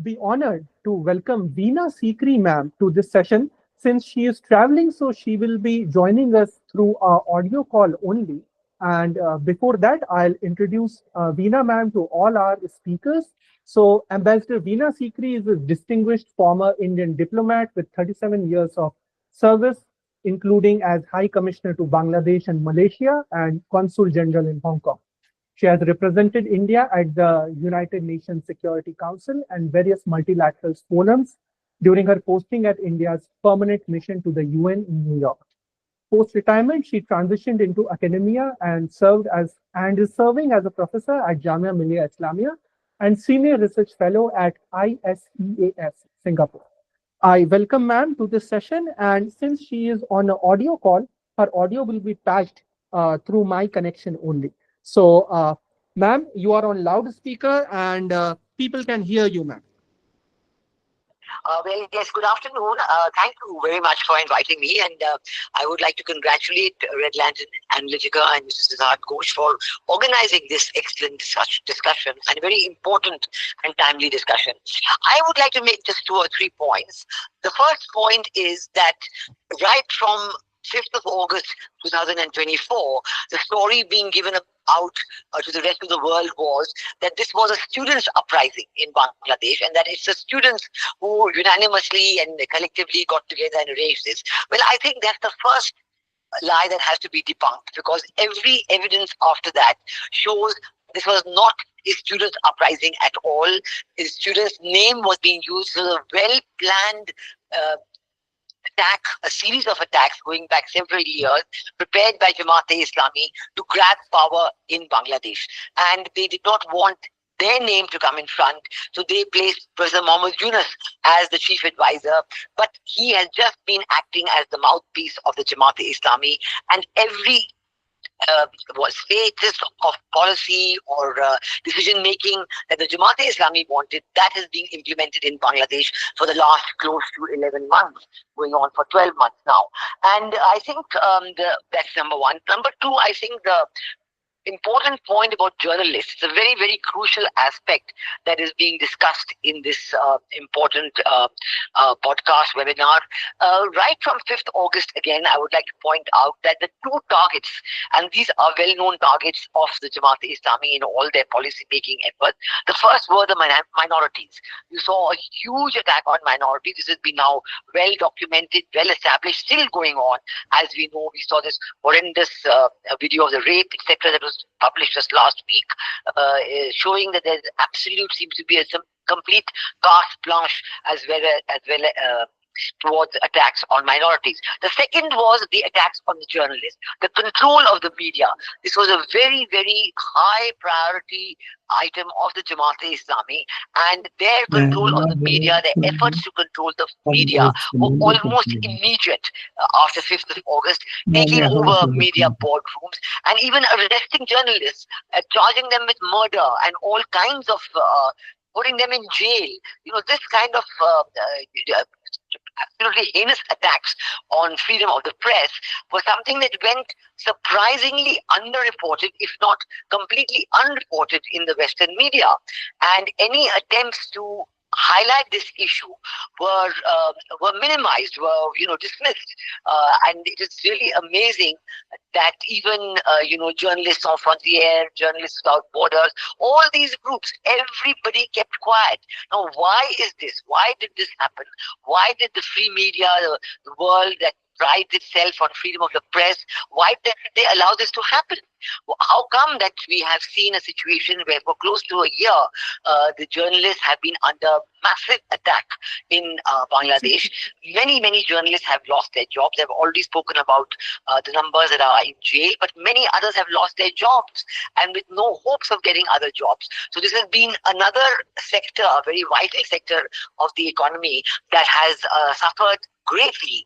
be honored to welcome Veena Sikri ma'am to this session. Since she is traveling, so she will be joining us through our audio call only. And before that, I'll introduce Veena ma'am to all our speakers. So Ambassador Veena Sikri is a distinguished former Indian diplomat with 37 years of service, including as High Commissioner to Bangladesh and Malaysia and Consul General in Hong Kong. She has represented India at the United Nations Security Council and various multilateral forums during her posting at India's permanent mission to the UN in New York. Post-retirement, she transitioned into academia and is serving as a professor at Jamia Millia Islamia and senior research fellow at ISEAS, Singapore. I welcome ma'am to this session, and since she is on an audio call, her audio will be patched through my connection only. So, ma'am, you are on loudspeaker and people can hear you, ma'am. Well, yes, good afternoon. Thank you very much for inviting me. And I would like to congratulate Red Lantern Analytica and Mr. Siddharth Ghosh for organizing this excellent such discussion and a very important and timely discussion. I would like to make just 2 or 3 points. The first point is that right from 5th of August 2024, the story being given out to the rest of the world was that this was a students' uprising in Bangladesh, and that it's the students who unanimously and collectively got together and erased this. Well, I think that's the first lie that has to be debunked, because every evidence after that shows this was not a students' uprising at all. The students' name was being used as a well-planned attack, a series of attacks going back several years, prepared by Jamaat-e-Islami to grab power in Bangladesh. And they did not want their name to come in front, so they placed President Mohammed Yunus as the chief advisor, but he has just been acting as the mouthpiece of the Jamaat-e-Islami, and every status of policy or decision making that the Jamaat-e-Islami wanted, that is being implemented in Bangladesh for the last close to 11 months, going on for 12 months now. And I think that's number one. Number two, I think the important point about journalists, it's a very, very crucial aspect that is being discussed in this important podcast webinar. Right from 5th August, again, I would like to point out that the two targets, and these are well-known targets of the Jamaat-e-Islami in all their policy-making efforts. The first were the minorities. You saw a huge attack on minorities. This has been now well documented, well established, still going on. As we know, we saw this horrendous video of the rape, etc., that was published just last week, showing that there absolute seems to be a complete carte blanche as well towards attacks on minorities. The second was the attacks on the journalists, the control of the media. This was a very, very high priority item of the Jamaat-e-Islami, and their control of the media, their efforts to control the media were almost immediate after 5th of August, taking over media boardrooms and even arresting journalists, charging them with murder and all kinds of putting them in jail. You know, this kind of absolutely heinous attacks on freedom of the press was something that went surprisingly underreported, if not completely unreported in the Western media. And any attempts to highlight this issue were minimized, were dismissed, and it is really amazing that even journalists on Frontier, journalists without borders, all these groups, everybody kept quiet. Now, why is this? Why did this happen? Why did the free media, the world that prides itself on freedom of the press, why did they allow this to happen? How come that we have seen a situation where for close to a year, the journalists have been under massive attack in Bangladesh? Many, many journalists have lost their jobs. I've already spoken about the numbers that are in jail, but many others have lost their jobs and with no hopes of getting other jobs. So this has been another sector, a very vital sector of the economy that has suffered greatly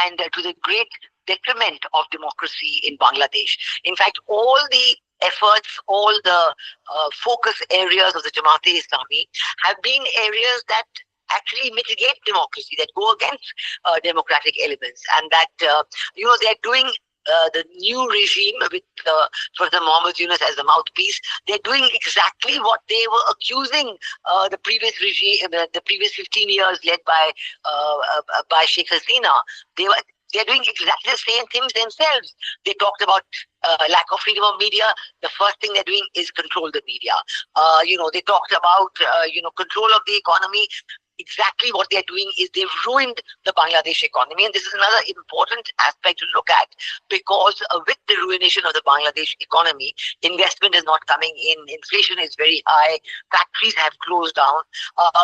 and to the great detriment of democracy in Bangladesh. In fact, all the efforts, all the focus areas of the Jamaat-e-Islami have been areas that actually mitigate democracy, that go against democratic elements, and that they're doing the new regime with President Mohammed Yunus as the mouthpiece. They're doing exactly what they were accusing the previous regime, the previous 15 years led by Sheikh Hasina. They're doing exactly the same things themselves. They talked about lack of freedom of media. The first thing they're doing is control the media. They talked about control of the economy. Exactly what they're doing is they've ruined the Bangladesh economy. And this is another important aspect to look at, because with the ruination of the Bangladesh economy, investment is not coming in, inflation is very high, factories have closed down.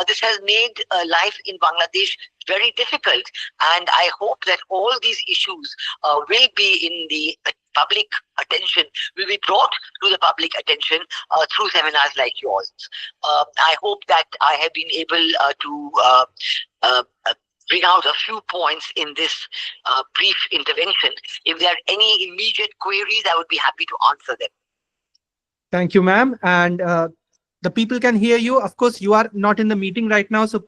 This has made life in Bangladesh very difficult. And I hope that all these issues will be in the public attention, will be brought to the public attention through seminars like yours. I hope that I have been able to bring out a few points in this brief intervention. If there are any immediate queries, I would be happy to answer them. Thank you, ma'am. And the people can hear you. Of course, you are not in the meeting right now, so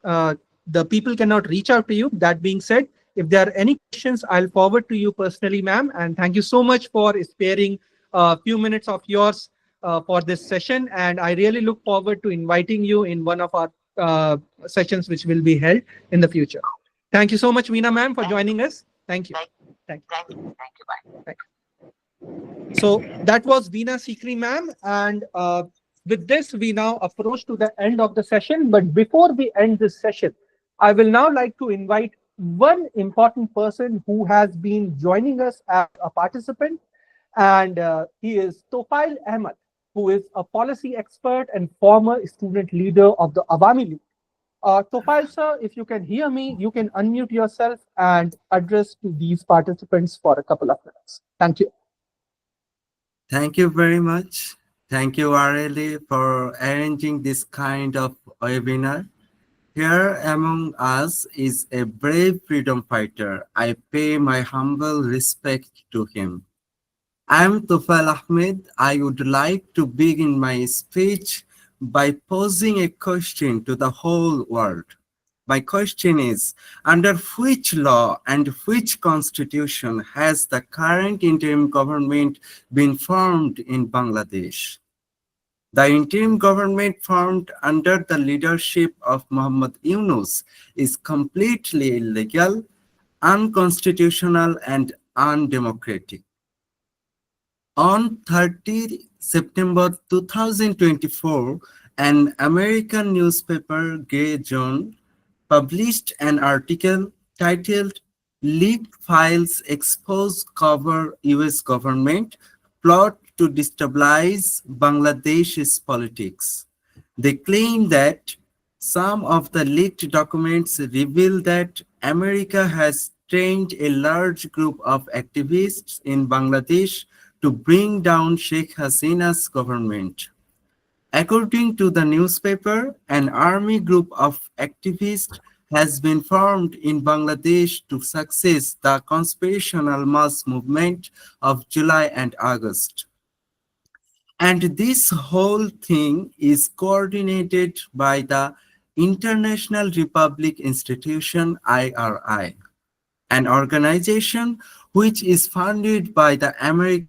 the people cannot reach out to you. That being said, if there are any questions, I'll forward to you personally, ma'am. And thank you so much for sparing a few minutes of yours for this session. And I really look forward to inviting you in one of our sessions which will be held in the future. Thank you so much, Veena, ma'am, for joining us. Thank you. Thank you. Bye. Thank you. So that was Veena Sikri, ma'am. And with this, we now approach to the end of the session. But before we end this session, I will now like to invite one important person who has been joining us as a participant, and he is Tofail Ahmed, who is a policy expert and former student leader of the Awami League. Tofile sir, if you can hear me, you can unmute yourself and address to these participants for a couple of minutes. Thank you. Thank you very much. Thank you, RLA, for arranging this kind of webinar. Here among us is a brave freedom fighter. I pay my humble respect to him. I'm Tufail Ahmed. I would like to begin my speech by posing a question to the whole world. My question is, under which law and which constitution has the current interim government been formed in Bangladesh? The interim government formed under the leadership of Muhammad Yunus is completely illegal, unconstitutional, and undemocratic. On 30 September 2024, an American newspaper, Grey Zone, published an article titled "Leaked Files Expose Cover US Government Plot to Destabilize Bangladesh's Politics." They claim that some of the leaked documents reveal that America has trained a large group of activists in Bangladesh to bring down Sheikh Hasina's government. According to the newspaper, an army group of activists has been formed in Bangladesh to success the conspiratorial mass movement of July and August. And this whole thing is coordinated by the International Republic Institution, IRI, an organization which is funded by the American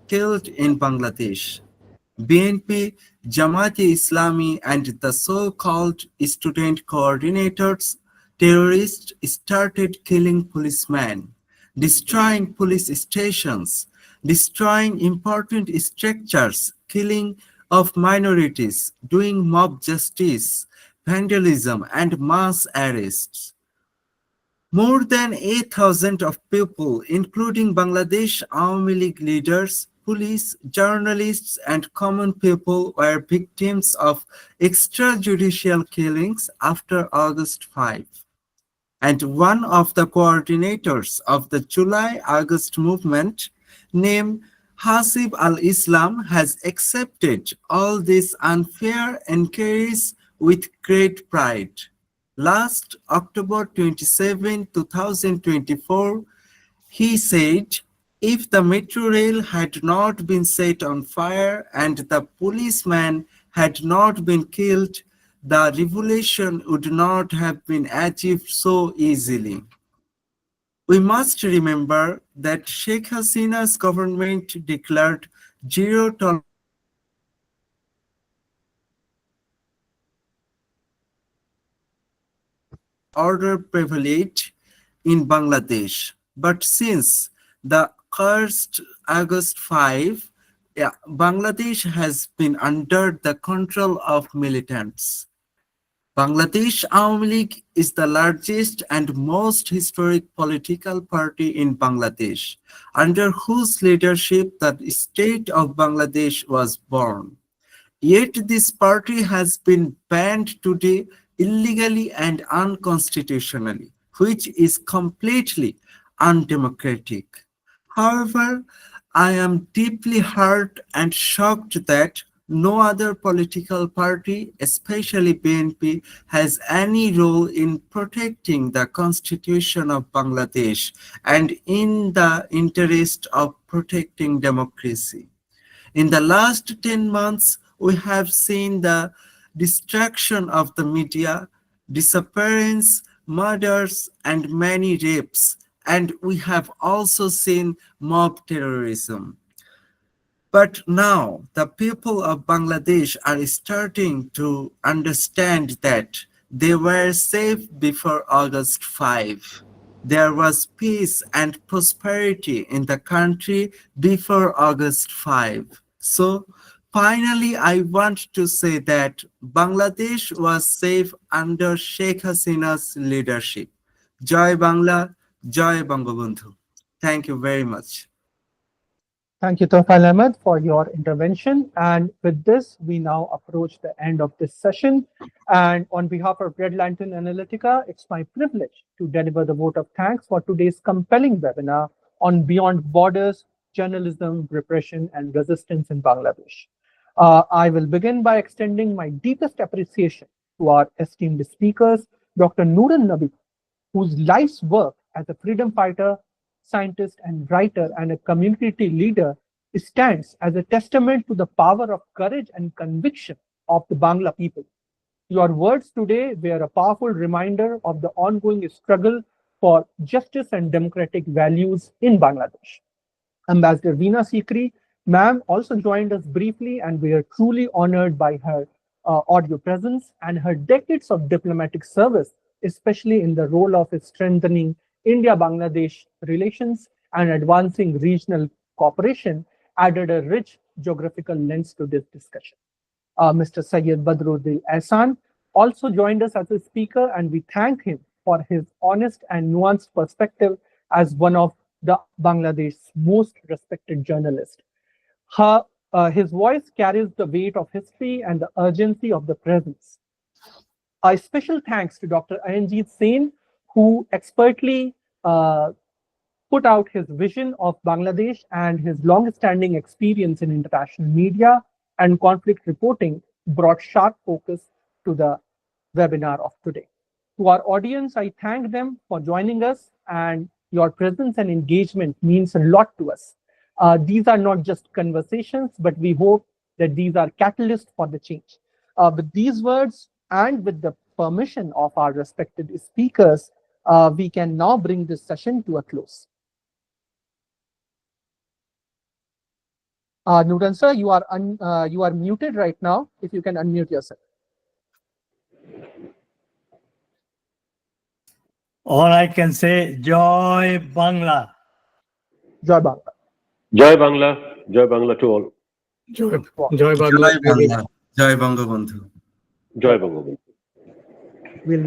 killed in Bangladesh. BNP, Jamaat-e-Islami, and the so-called student coordinators, terrorists started killing policemen, destroying police stations, destroying important structures, killing of minorities, doing mob justice, vandalism, and mass arrests. More than 8,000 of people, including Bangladesh Awami League leaders, police, journalists, and common people, were victims of extrajudicial killings after August 5. And one of the coordinators of the July-August movement, named Hasib al-Islam, has accepted all these unfair inquiries with great pride. Last October 27, 2024, he said, if the metro rail had not been set on fire and the policeman had not been killed, the revolution would not have been achieved so easily. We must remember that Sheikh Hasina's government declared zero tolerance order prevailed in Bangladesh. But since the cursed August 5, Bangladesh has been under the control of militants. Bangladesh Awami League is the largest and most historic political party in Bangladesh, under whose leadership the state of Bangladesh was born. Yet this party has been banned today illegally and unconstitutionally, which is completely undemocratic. However, I am deeply hurt and shocked that no other political party, especially BNP, has any role in protecting the constitution of Bangladesh and in the interest of protecting democracy. In the last 10 months, we have seen the destruction of the media, disappearance, murders, and many rapes, and we have also seen mob terrorism. But now the people of Bangladesh are starting to understand that they were safe before August 5. There was peace and prosperity in the country before August 5. So finally, I want to say that Bangladesh was safe under Sheikh Hasina's leadership. Jai Bangla, Jai Bangabandhu. Thank you very much. Thank you, Tawfal Ahmed, for your intervention. And with this, we now approach the end of this session. And on behalf of Red Lantern Analytica, it's my privilege to deliver the vote of thanks for today's compelling webinar on Beyond Borders, Journalism, Repression, and Resistance in Bangladesh. I will begin by extending my deepest appreciation to our esteemed speakers, Dr. Nooran Nabi, whose life's work as a freedom fighter, scientist, and writer, and a community leader stands as a testament to the power of courage and conviction of the Bangla people. Your words today were a powerful reminder of the ongoing struggle for justice and democratic values in Bangladesh. Ambassador Veena Sikri, ma'am, also joined us briefly, and we are truly honored by her audio presence and her decades of diplomatic service, especially in the role of strengthening India-Bangladesh relations and advancing regional cooperation, added a rich geographical lens to this discussion. Mr. Syed Badruddin Ehsan also joined us as a speaker, and we thank him for his honest and nuanced perspective as one of the Bangladesh's most respected journalists. His voice carries the weight of history and the urgency of the presence. A special thanks to Dr. Ayanjeet Sen, who expertly put out his vision of Bangladesh and his long-standing experience in international media and conflict reporting brought sharp focus to the webinar of today. To our audience, I thank them for joining us, and your presence and engagement means a lot to us. These are not just conversations, but we hope that these are catalysts for the change. With these words and with the permission of our respected speakers, we can now bring this session to a close. Nooran sir, you are muted right now. If you can unmute yourself. All I can say, Joy Bangla. Joy Bangla. Jai Bangla to all. Joy Jai Bangla. Bangla, Jai Bangabandhu. Jai Bangla.